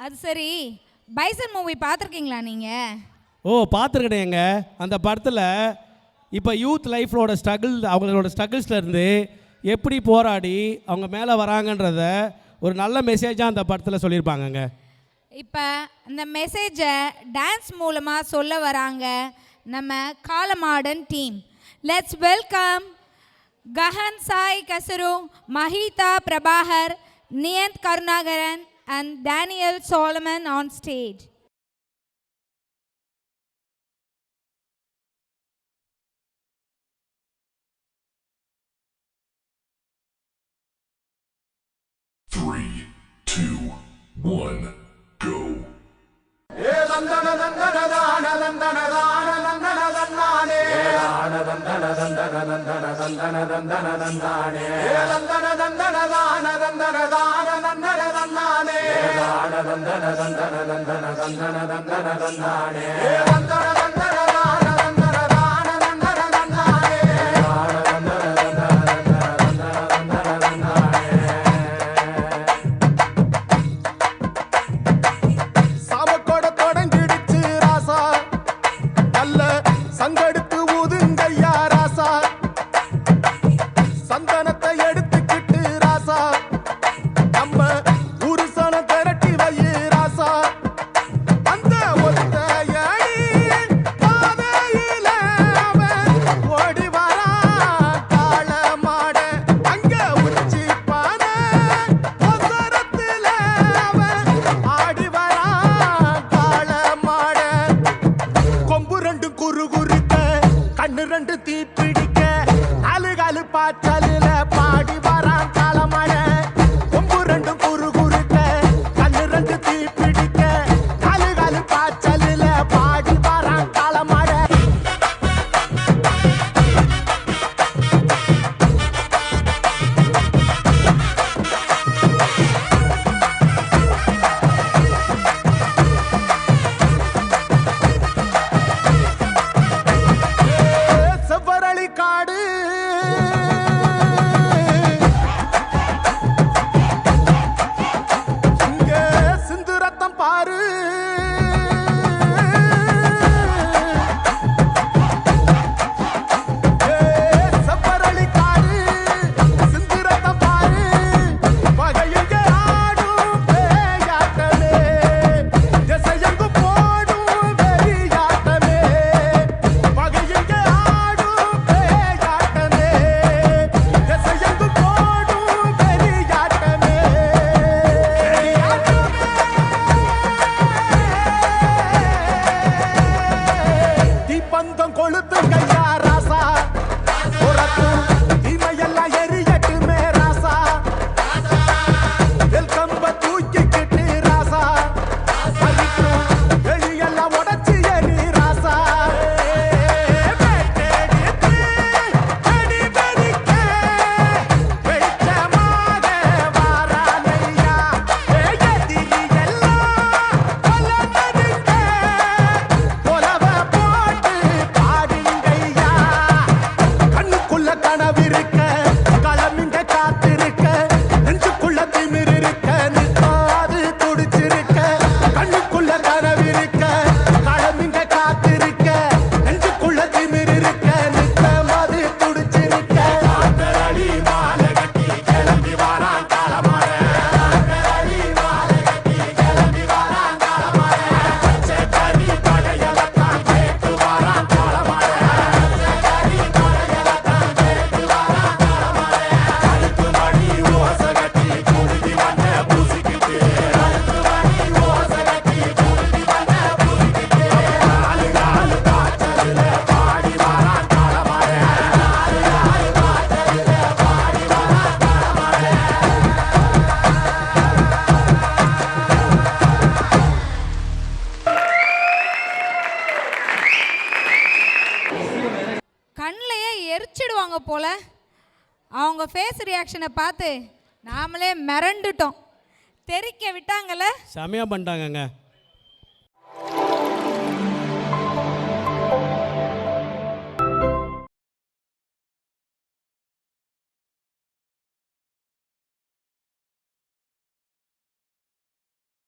அது சரி, bison movie பார்த்துருக்கீங்களா நீங்கள்? ஓ, பார்த்துருக்கேங்க. அந்த படத்தில் இப்போ யூத் லைஃப்லோட ஸ்ட்ரகிள், அவங்களோட ஸ்ட்ரகிள்ஸ்லேருந்து எப்படி போராடி அவங்க மேலே வராங்கன்றத ஒரு நல்ல மெசேஜாக அந்த படத்தில் சொல்லியிருப்பாங்கங்க. இப்போ இந்த மெசேஜை டான்ஸ் மூலமாக சொல்ல வராங்க நம்ம காலமாடன் team. Let's welcome Gahan Sai Kasaru, Mahitha Prabhakar, Niyanth Karunakaran and Daniel Solomon on stage. Three, two, one, go. எரிச்சிடுவாங்க போல. அவங்க ஃபேஸ் ரியாக்ஷனை பார்த்து நாமளே மிரண்டுட்டோம். தெரிக்க விட்டாங்கல்ல, செமையாக பண்ணிட்டாங்கங்க.